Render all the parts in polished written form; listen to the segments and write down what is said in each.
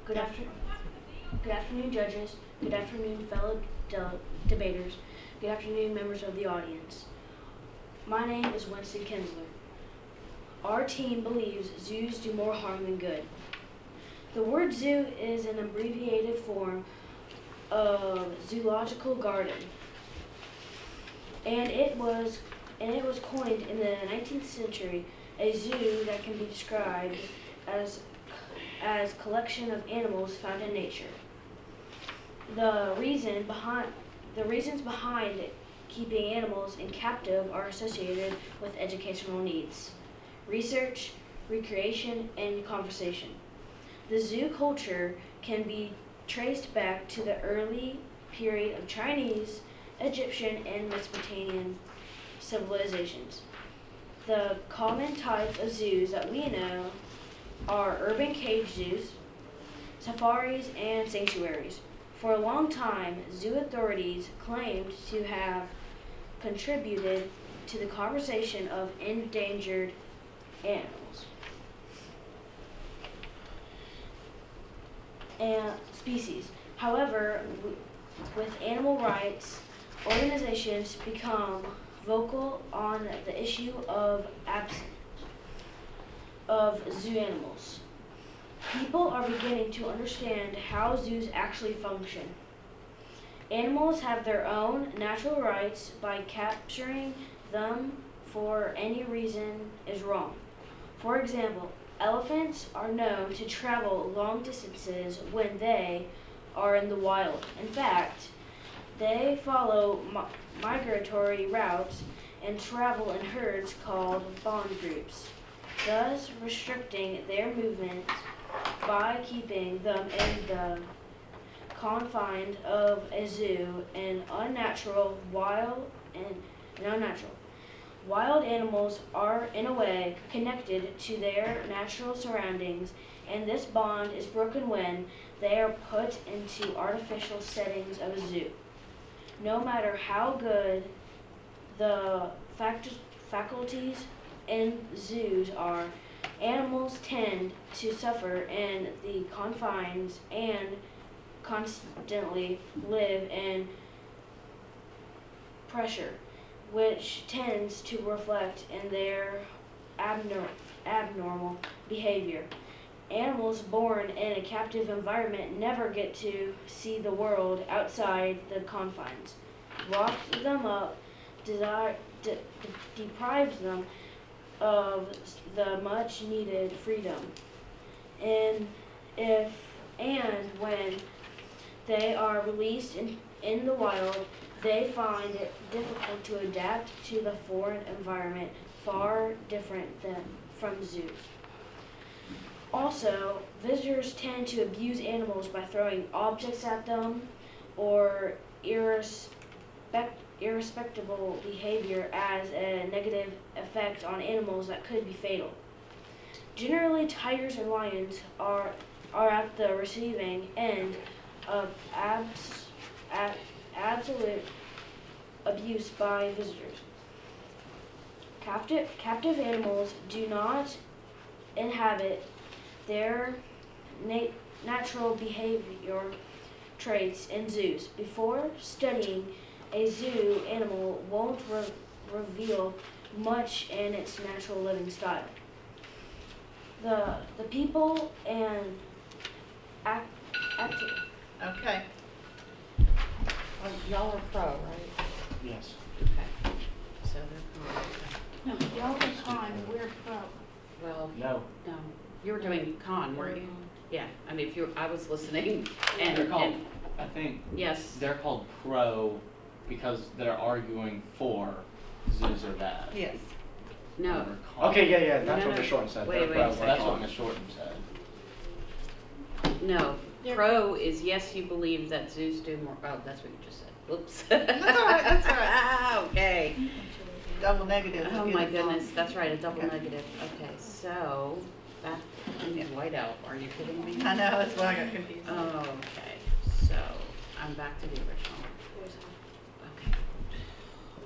Good afternoon. Good afternoon, judges. Good afternoon, fellow debaters. Good afternoon, members of the audience. My name is Winston Kinsler. Our team believes zoos do more harm than good. The word zoo is an abbreviated form of zoological garden, and it was coined in the 19th century. A zoo that can be described as collection of animals found in nature. The reasons behind keeping animals in captive are associated with educational needs, research, recreation, and conversation. The zoo culture can be traced back to the early period of Chinese, Egyptian, and Mesopotamian civilizations. The common types of zoos that we know are urban cage zoos, safaris, and sanctuaries. For a long time, zoo authorities claimed to have contributed to the conservation of endangered animals and species. However, with animal rights organizations become vocal on the issue of absence of zoo animals. People are beginning to understand how zoos actually function. Animals have their own natural rights. By capturing them for any reason is wrong. For example, elephants are known to travel long distances when they are in the wild. In fact, they follow migratory routes and travel in herds called bond groups, thus restricting their movements. By keeping them in the confines of a zoo and unnatural. Wild animals are in a way connected to their natural surroundings, and this bond is broken when they are put into artificial settings of a zoo. No matter how good the faculties in zoos are, animals tend to suffer in the confines and constantly live in pressure, which tends to reflect in their abnormal behavior. Animals born in a captive environment never get to see the world outside the confines. Locks them up, deprives them of the much needed freedom. And when they are released in the wild, they find it difficult to adapt to the foreign environment, far different from zoos. Also, visitors tend to abuse animals by throwing objects at them or irrespectable behavior as a negative effect on animals that could be fatal. Generally, tigers and lions are at the receiving end of absolute abuse by visitors. Captive animals do not inhabit their natural behavior traits in zoos. Before studying a zoo animal won't reveal much in its natural living style. The people and active. Okay. Well, y'all are pro, right? Yes. Okay. So they're pro. No, y'all are con, we're pro. Well, No. no. You were doing con, weren't you? Yeah. I mean, I was listening and. They're called, I think, Yes. they're called pro because they're arguing for zoos are bad. Yes. No. Or con. Okay, yeah, No, that's no, what no. Ms. Shorten said. Wait, They're wait. pro, Well, we're that's con. what Ms. Shorten said. No. They're- Pro is yes, you believe that zoos do more. Oh, that's what you just said. Whoops. That's all right, that's all right. Okay. Double negative. Oh Get my it wrong. goodness, that's right, a double Okay. negative. Okay, so back in whiteout. Are you kidding me? I know, that's why I got confused. Okay, so I'm back to the original. Okay.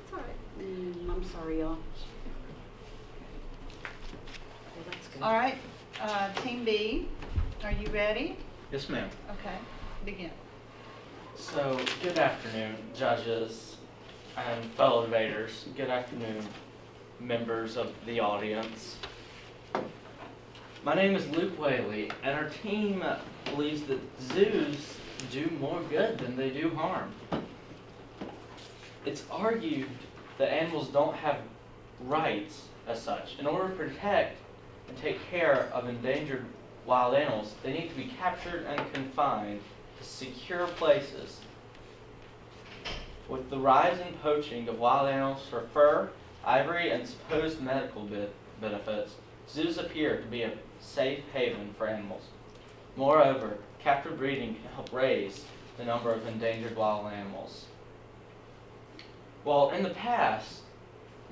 It's all right. I'm sorry, y'all. Well, that's good. All right, Team B, are you ready? Yes, ma'am. Okay, begin. So, good afternoon, judges and fellow debaters. Good afternoon, members of the audience. My name is Luke Whaley, and our team believes that zoos do more good than they do harm. It's argued that animals don't have rights as such. In order to protect and take care of endangered wild animals, they need to be captured and confined to secure places. With the rise in poaching of wild animals for fur, ivory, and supposed medical benefits, zoos appear to be a safe haven for animals. Moreover, captive breeding can help raise the number of endangered wild animals. While in the past,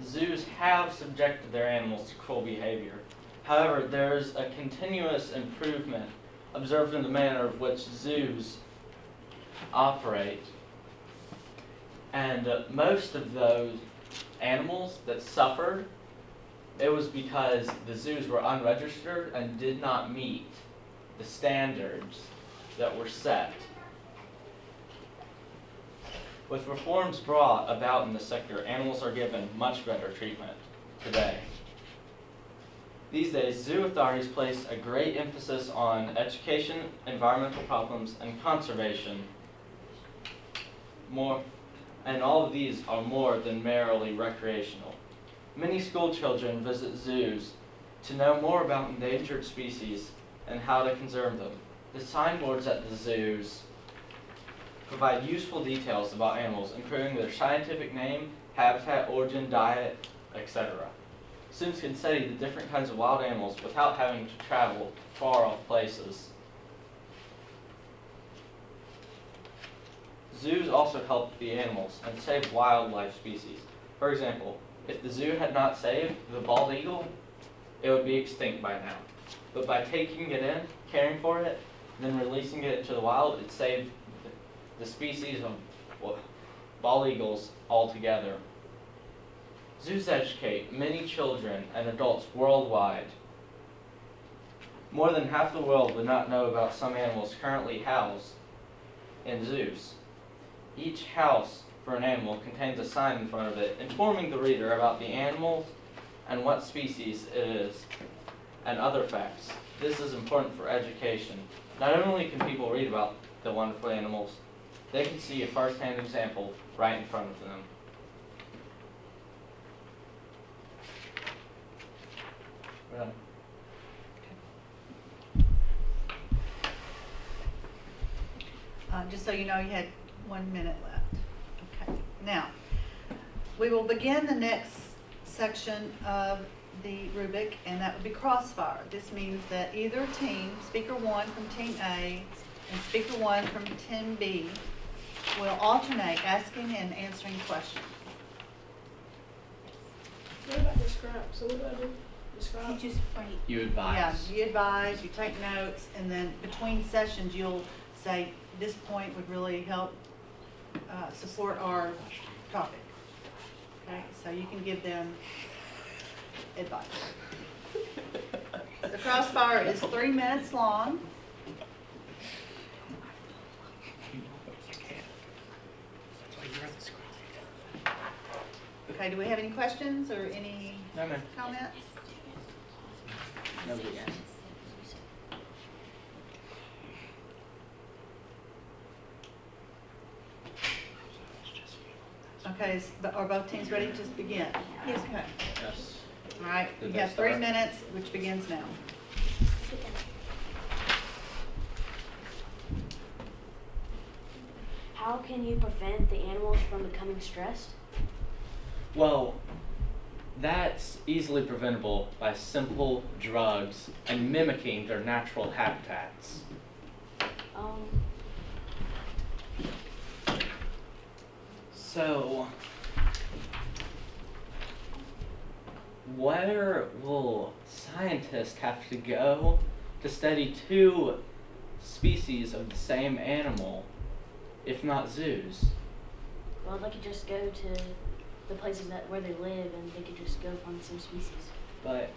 zoos have subjected their animals to cruel behavior, however, there is a continuous improvement observed in the manner of which zoos operate. And most of those animals that suffered, it was because the zoos were unregistered and did not meet the standards that were set. With reforms brought about in the sector, animals are given much better treatment today. These days, zoo authorities place a great emphasis on education, environmental problems, and conservation. And all of these are more than merely recreational. Many school children visit zoos to know more about endangered species and how to conserve them. The signboards at the zoos provide useful details about animals, including their scientific name, habitat, origin, diet, etc. Students can study the different kinds of wild animals without having to travel to far-off places. Zoos also help the animals and save wildlife species. For example, if the zoo had not saved the bald eagle, it would be extinct by now. But by taking it in, caring for it, and then releasing it into the wild, it saved the species of bald eagles altogether. Zoos educate many children and adults worldwide. More than half the world would not know about some animals currently housed in zoos. Each house for an animal contains a sign in front of it informing the reader about the animals and what species it is, and other facts. This is important for education. Not only can people read about the wonderful animals, they can see a first-hand example right in front of them. We're done. Just so you know, you had 1 minute left. Okay. Now, we will begin the next section of the rubric, and that would be crossfire. This means that either team, speaker 1 from team A and speaker 1 from team B, will alternate asking and answering questions. What about describe? So what do I do? You Describe? just wait. You advise. Yeah, you advise, you take notes, and then between sessions, you'll say, this point would really help support our topic. Okay, so you can give them advice. The crossfire is 3 minutes long. Okay, do we have any questions or any No, ma'am. comments? No, we can't. Okay, are both teams ready to begin? Yes. Okay. Yes. All right, Did we they have 3 start? minutes, which begins now. How can you prevent the animals from becoming stressed? Well, that's easily preventable by simple drugs and mimicking their natural habitats. So, where will scientists have to go to study 2 species of the same animal, if not zoos? Well, they could just go to the places where they live, and they could just go find some species. But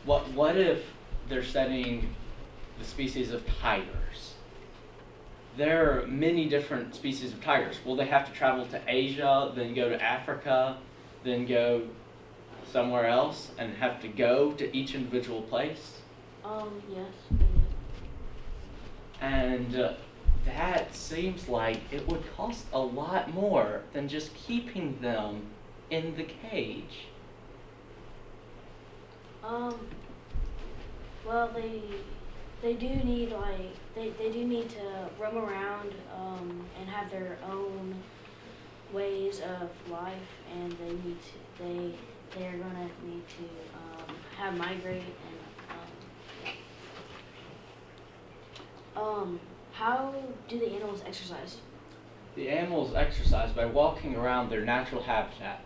what if they're studying the species of tigers? there are many different species of tigers. Will they have to travel to Asia, then go to Africa, then go somewhere else, and have to go to each individual place? Yes, they do. And that seems like it would cost a lot more than just keeping them in the cage. Well, they do need they do need to roam around and have their own ways of life, and they are gonna need to have migrate and how do the animals exercise? The animals exercise by walking around their natural habitat.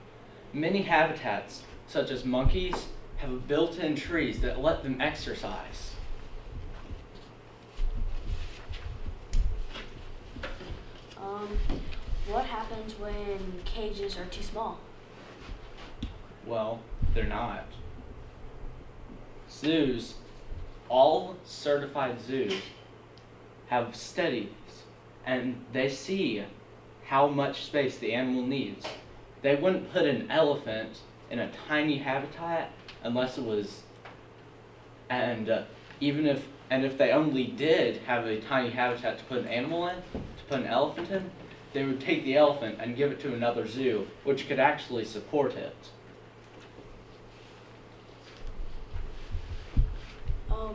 Many habitats, such as monkeys, have built-in trees that let them exercise. What happens when cages are too small? Well, they're not. Zoos, all certified zoos, have studies, and they see how much space the animal needs. They wouldn't put an elephant in a tiny habitat unless it was, and if they only did have a tiny habitat to put an animal in, to put an elephant in, they would take the elephant and give it to another zoo, which could actually support it.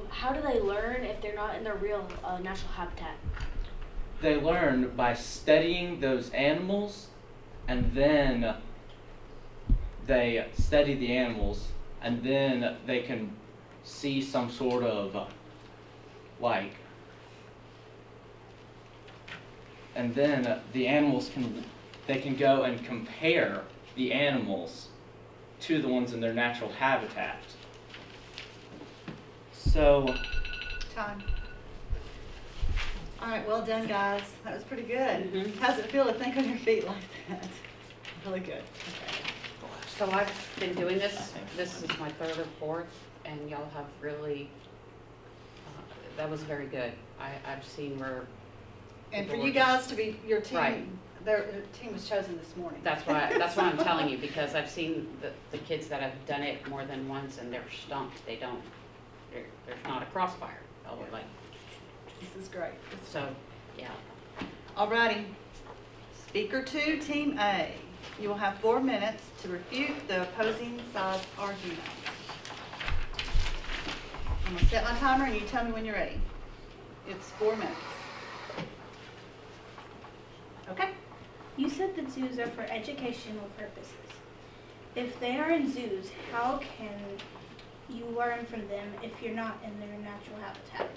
How do they learn if they're not in their real natural habitat? They learn by studying those animals, and then they study the animals, and then they can see some sort of and then the animals can go and compare the animals to the ones in their natural habitat. So, Time. All right, well done, guys. That was pretty good. Mhm. How's it feel to think on your feet like that? Really good. Okay. So I've been doing this is my third or fourth, and y'all have really, that was very good. I've seen where, And for People you were guys to be, your Right. team, their team was chosen this morning. that's why I'm telling you, because I've seen the kids that have done it more than once, and they're stumped. There's not a crossfire. Oh, like, This is great. so, yeah. Alrighty. Speaker 2, Team A. You will have 4 minutes to refute the opposing side's argument. I'm gonna set my timer and you tell me when you're ready. It's 4 minutes. Okay? You said that zoos are for educational purposes. If they are in zoos, how can you learn from them if you're not in their natural habitat?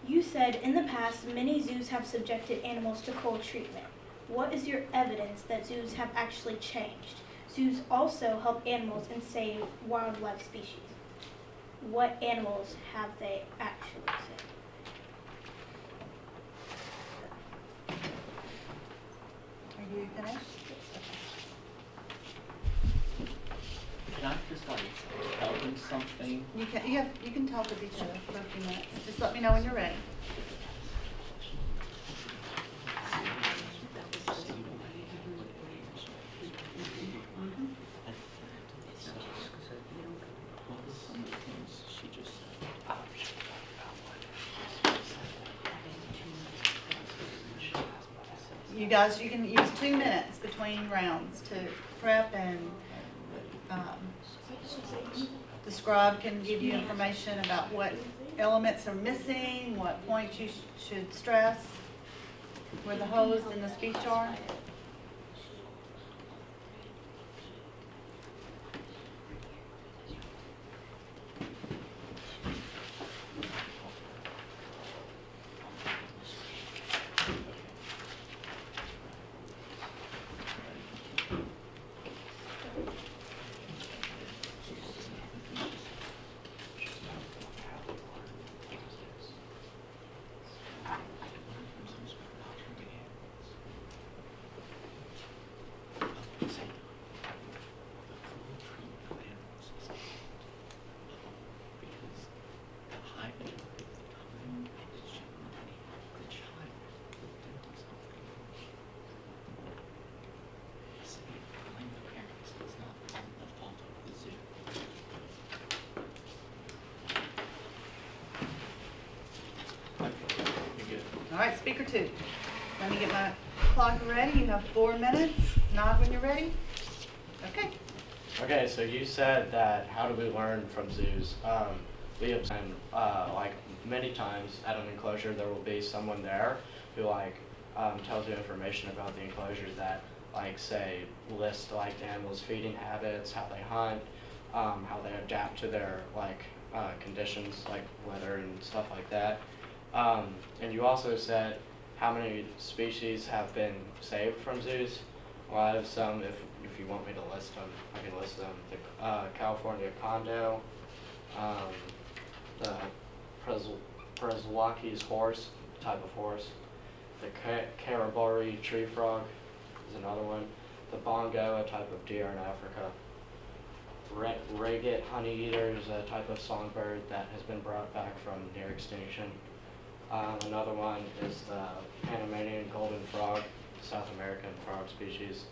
You said in the past, many zoos have subjected animals to cold treatment. What is your evidence that zoos have actually changed? Zoos also help animals and save wildlife species. What animals have they actually saved? Are you finished? can I just tell them something? You can talk with each other for a few minutes. Just let me know when you're ready. You guys, you can use 2 minutes between rounds to prep and the scribe can give you information about what elements are missing, what points you should stress, where the holes in the speech are. All right, speaker 2. Let me get my clock ready. You have 4 minutes. Nod when you're ready. Okay. Okay, so you said that how do we learn from zoos? We have been, like many times at an enclosure there will be someone there who like tells you information about the enclosure that like say list like the animals' feeding habits, how they hunt, how they adapt to their like conditions like weather and stuff like that. And you also said how many species have been saved from zoos. Well, I have some. If you want me to list them, I can list them. The California condo, the Preswaki's horse, type of horse. The Carabari tree frog is another one. The bongo, a type of deer in Africa. Regate honey eater is a type of songbird that has been brought back from near extinction. Another one is the Panamanian golden frog, South American frog species.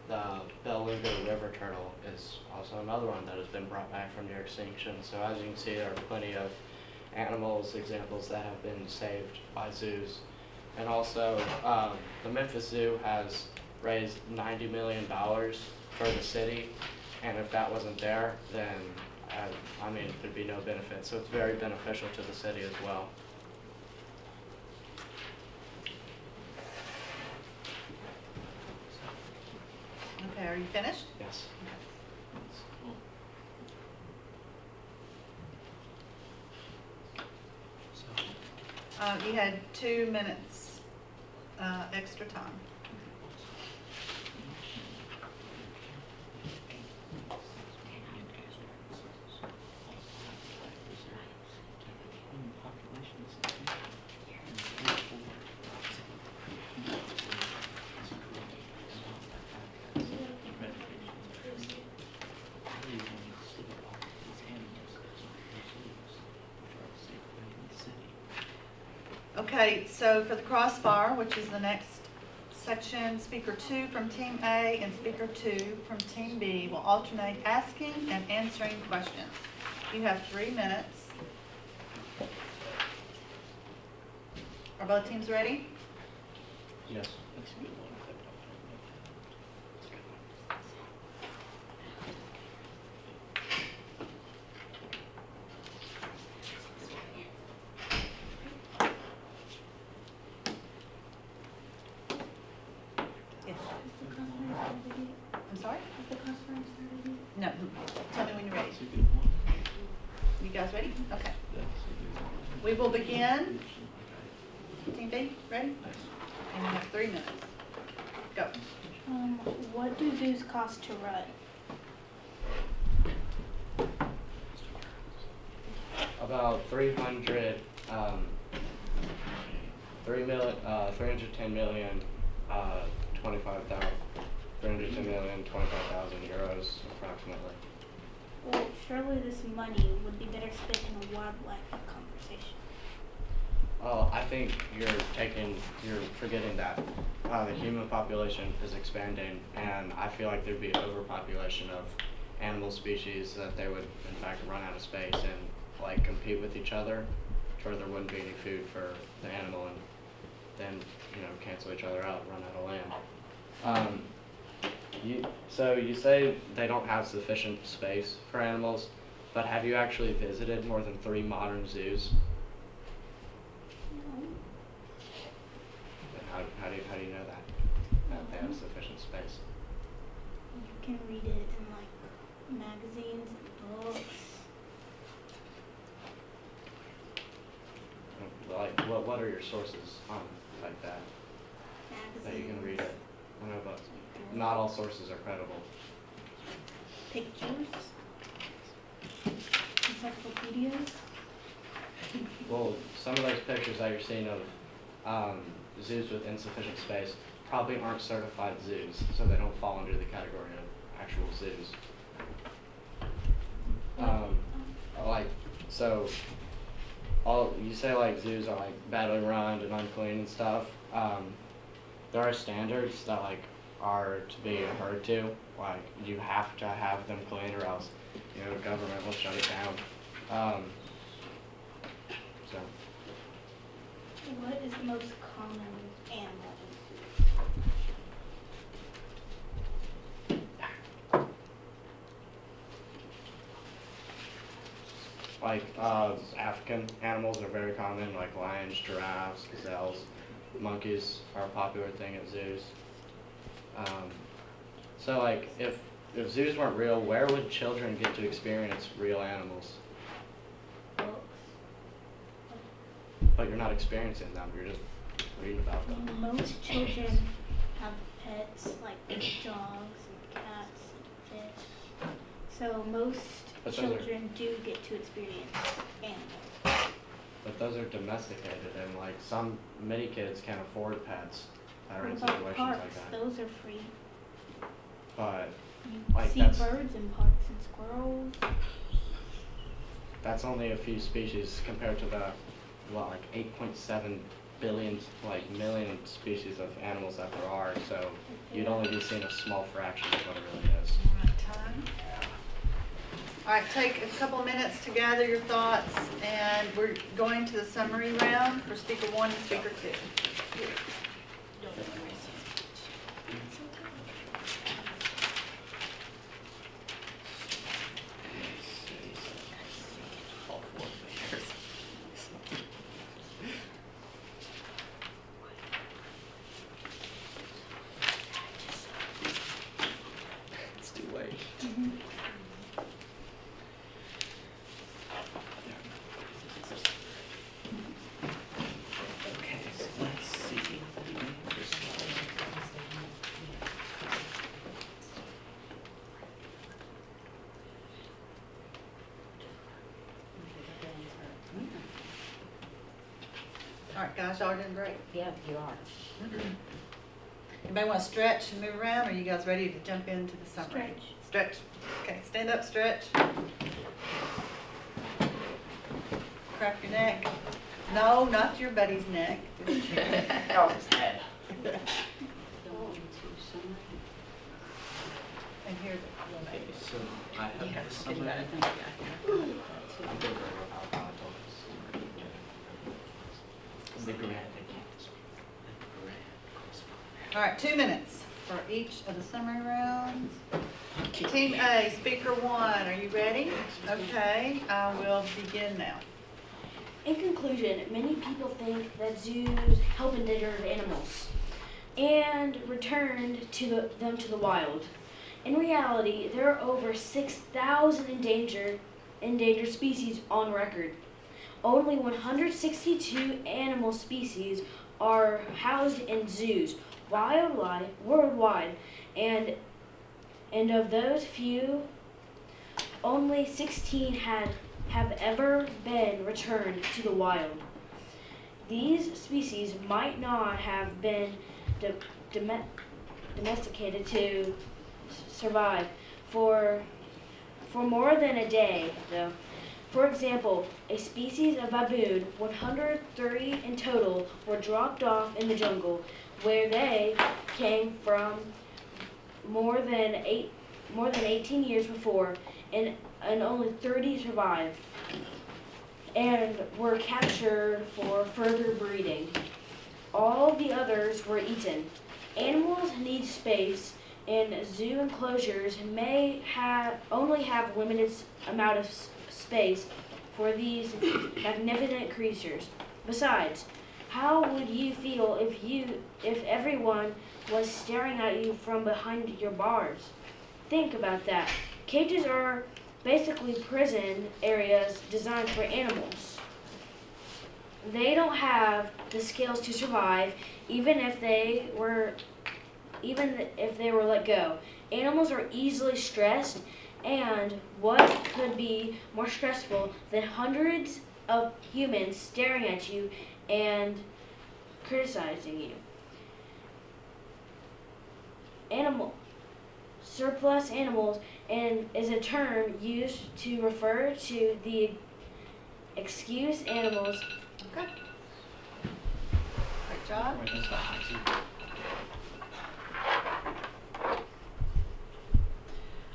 The Beluga river turtle is also another one that has been brought back from near extinction. So as you can see, there are plenty of animals, examples that have been saved by zoos. And also, the Memphis Zoo has raised $90 million for the city, and if that wasn't there, then I mean, there'd be no benefit. So it's very beneficial to the city as well. Okay, are you finished? Yes. You had 2 minutes extra time. Okay, so for the crossbar, which is the next section, speaker 2 from team A and speaker 2 from team B will alternate asking and answering questions. You have 3 minutes. Are both teams ready? Yes. Yes. I'm sorry? No. Tell me when you're ready. You guys ready? Okay. We will begin. Team B, ready? And you have 3 minutes. Go. What do zoos cost to run? About 310 million, 25,000 euros approximately. Well, surely this money would be better spent in a wildlife conversation. Oh, I think you're forgetting that the human population is expanding, and I feel like there'd be overpopulation of animal species that they would in fact run out of space and like compete with each other, to where there wouldn't be any food for the animal, and then cancel each other out, run out of land. So you say they don't have sufficient space for animals, but have you actually visited more than 3 modern zoos? How do you know that they have sufficient space? You can read it in like magazines and books. Like what are your sources on like that Magazines. you can read it? I know, but not all sources are credible. Pictures. Encyclopedias. Well, some of those pictures that you're seeing of zoos with insufficient space probably aren't certified zoos, so they don't fall under the category of actual zoos. You say like zoos are like badly run and unclean and stuff. There are standards that like are to be adhered to. Like you have to have them clean, or else the government will shut it down. So. the most common animal in zoos? Like, African animals are very common, like lions, giraffes, gazelles. Monkeys are a popular thing at zoos. So like, if zoos weren't real, where would children get to experience real animals? Books. But you're not experiencing them, you're just reading about them. Most children have pets like dogs and cats and fish. So most But those are- children do get to experience animals. But those are domesticated, and like many kids can't afford pets that are What in about situations parks? like that. Those are free. But You Like, see that's- birds in parks and squirrels. that's only a few species compared to the, like 8.7 billion, like million species of animals that there are, so you'd only be seeing a small fraction of what it really is. All right, time. All right, take a couple minutes to gather your thoughts, and we're going to the summary round for speaker 1 and speaker 2. It's too late. Okay, so let's see. All right, guys, y'all doing great. Yeah, you are. Anybody want to stretch and move around, or are you guys ready to jump into the summary? Stretch. Okay, stand up, stretch. Crack your neck. No, not your buddy's neck. Oh, his head. And here, Okay, so I have the summary. I'm doing very well. I'll The grant. all right, 2 minutes for each of the summary rounds. Team A, speaker 1, are you ready? Okay, I will begin now. In conclusion, many people think that zoos help endangered animals and returned them to the wild. In reality, there are over 6,000 endangered species on record. Only 162 animal species are housed in zoos worldwide, and of those few, only 16 have ever been returned to the wild. These species might not have been domesticated to survive for more than a day, though. For example, a species of baboon, 130 in total, were dropped off in the jungle, where they came from more than 18 years before, and only 30 survived and were captured for further breeding. All the others were eaten. Animals need space, and zoo enclosures may only have limited amount of space for these magnificent creatures. Besides, how would you feel if everyone was staring at you from behind your bars? Think about that. Cages are basically prison areas designed for animals. They don't have the skills to survive, even if they were let go. Animals are easily stressed, and what could be more stressful than hundreds of humans staring at you and criticizing you? Surplus animals is a term used to refer to the excuse animals. Okay. Great job.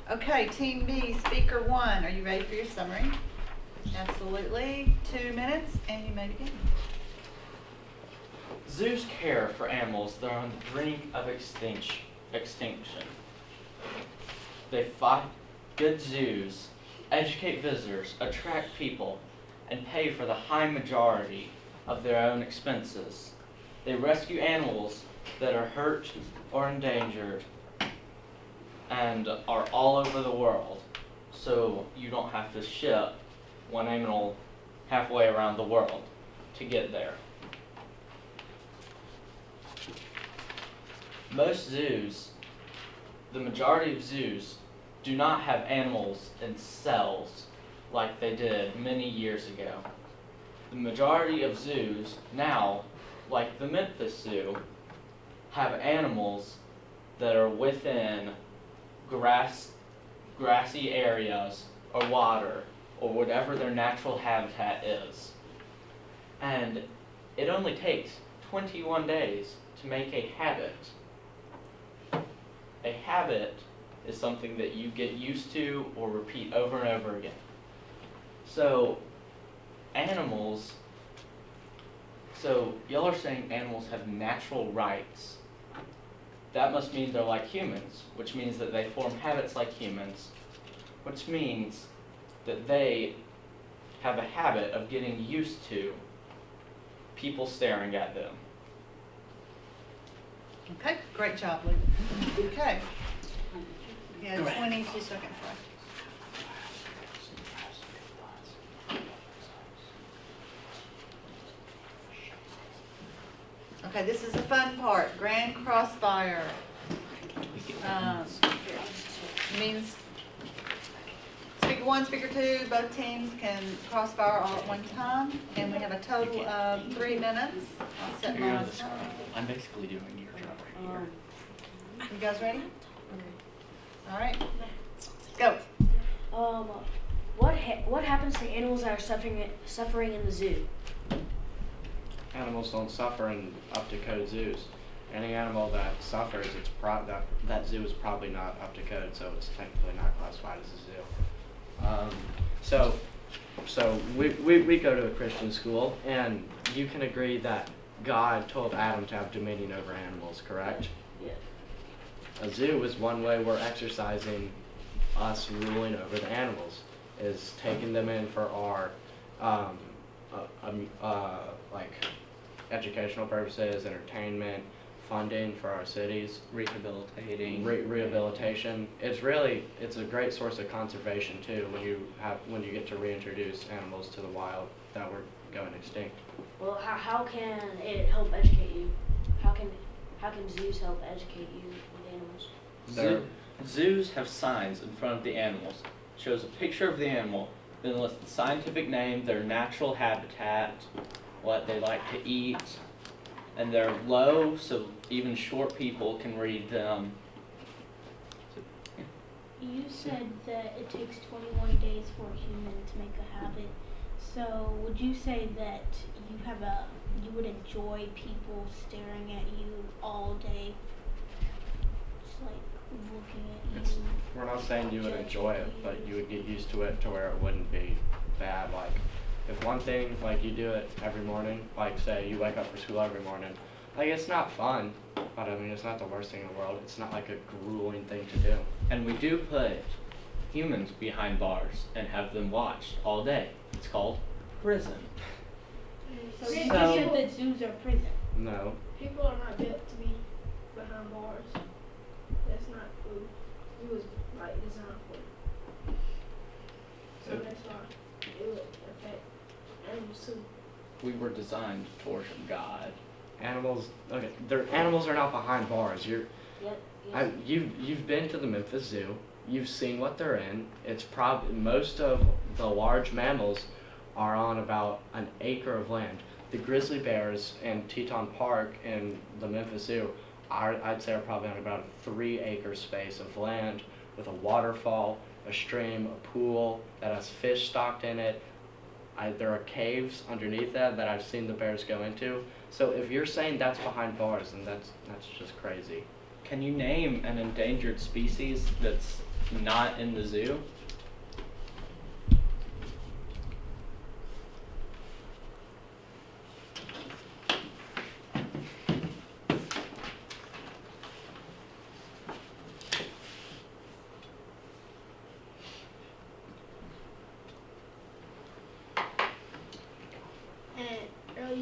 Okay, Team B, speaker 1, are you ready for your summary? Absolutely. 2 minutes, and you may begin. Zoos care for animals that are on the brink of extinction. They fight good zoos, educate visitors, attract people, and pay for the high majority of their own expenses. They rescue animals that are hurt or endangered and are all over the world, so you don't have to ship one animal halfway around the world to get there. Most zoos, the majority of zoos, do not have animals in cells like they did many years ago. The majority of zoos now, like the Memphis Zoo, have animals that are within grassy areas or water or whatever their natural habitat is. And it only takes 21 days to make a habit. A habit is something that you get used to or repeat over and over again. So y'all are saying animals have natural rights. That must mean they're like humans, which means that they form habits like humans, which means that they have a habit of getting used to people staring at them. Okay, great job, Lee. Okay. You had 22 seconds left. Okay, this is the fun part, grand crossfire. Means speaker one, speaker two, both teams can crossfire all at one time, and we have a total of 3 minutes. I'll set my timer. I'm basically doing your job right here. You guys ready? All right, go. What happens to animals that are suffering in the zoo? Animals don't suffer in up to code zoos. Any animal that suffers, that zoo is probably not up to code, so it's technically not classified as a zoo. So we go to a Christian school, and you can agree that God told Adam to have dominion over animals, correct? Yeah. A zoo is one way we're exercising us ruling over the animals, is taking them in for our like educational purposes, entertainment, funding for our cities, Rehabilitating. Rehabilitation. It's a great source of conservation too when you get to reintroduce animals to the wild that were going extinct. Well, how can it help educate you? How can zoos help educate you with animals? Zoos have signs in front of the animals. Shows a picture of the animal, then lists the scientific name, their natural habitat, what they like to eat, and they're low so even short people can read them. You said that it takes 21 days for a human to make a habit. So would you say that you would enjoy people staring at you all day? Just like looking at you. We're not saying you would enjoy it, but you would get used to it to where it wouldn't be bad. Like, if one thing, like you do it every morning, like say you wake up for school every morning, like it's not fun, but I mean it's not the worst thing in the world. It's not like a grueling thing to do. And we do put humans behind bars and have them watched all day. It's called prison. So you So- said that zoos are prison. No. People are not built to be behind bars. That's not who it was like designed for. So that's why it would affect animals too. We were designed to worship God. Animals are not behind bars. Yes. You've been to the Memphis Zoo. You've seen what they're in. It's probably most of the large mammals are on about an acre of land. The grizzly bears in Teton Park in the Memphis Zoo I'd say are probably on about a 3-acre space of land with a waterfall, a stream, a pool that has fish stocked in it. There are caves underneath that I've seen the bears go into. So if you're saying that's behind bars, then that's just crazy. Can you name an endangered species that's not in the zoo?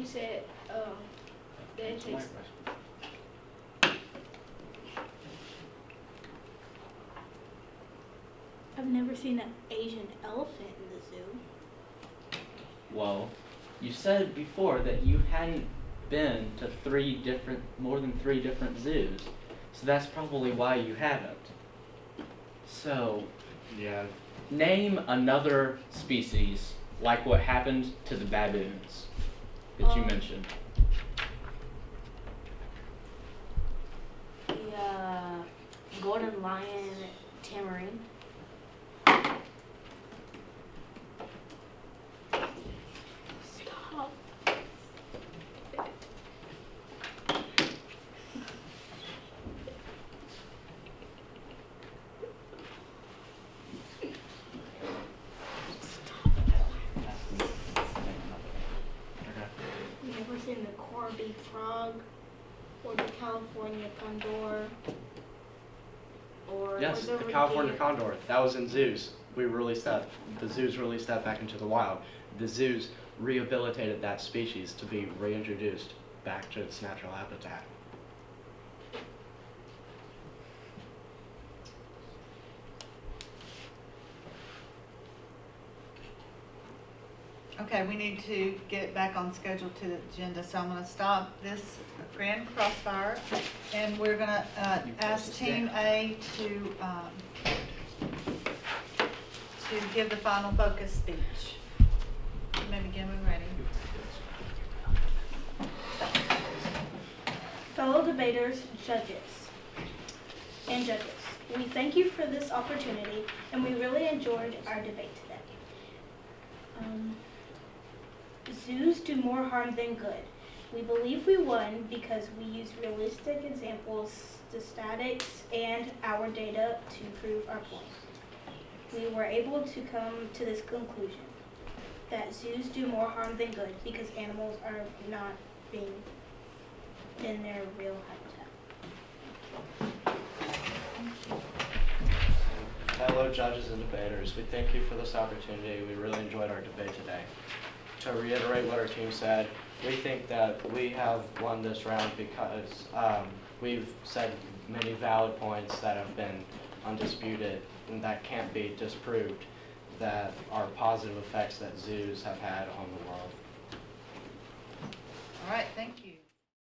said, that it That's my takes, question. I've never seen an Asian elephant in the zoo. Well, you said before that you hadn't been to more than three different zoos, so that's probably why you haven't. So, Yeah, name another species like what happened to the baboons that you mentioned. The golden lion tamarin. Stop. You ever seen the Corby frog or the California condor? Or yes, or the California reindeer? condor, that was in zoos. The zoos released that back into the wild. The zoos rehabilitated that species to be reintroduced back to its natural habitat. Okay, we need to get back on schedule to the agenda, so I'm gonna stop this grand crossfire, and we're gonna ask Team A to give the final focus speech. You may begin when ready. Fellow debaters, judges, we thank you for this opportunity, and we really enjoyed our debate today. Zoos do more harm than good. We believe we won because we used realistic examples, statistics, and our data to prove our point. We were able to come to this conclusion, that zoos do more harm than good because animals are not being in their real habitat. Fellow judges and debaters, we thank you for this opportunity. We really enjoyed our debate today. To reiterate what our team said, we think that we have won this round because we've said many valid points that have been undisputed and that can't be disproved, that are positive effects that zoos have had on the world. All right, thank you.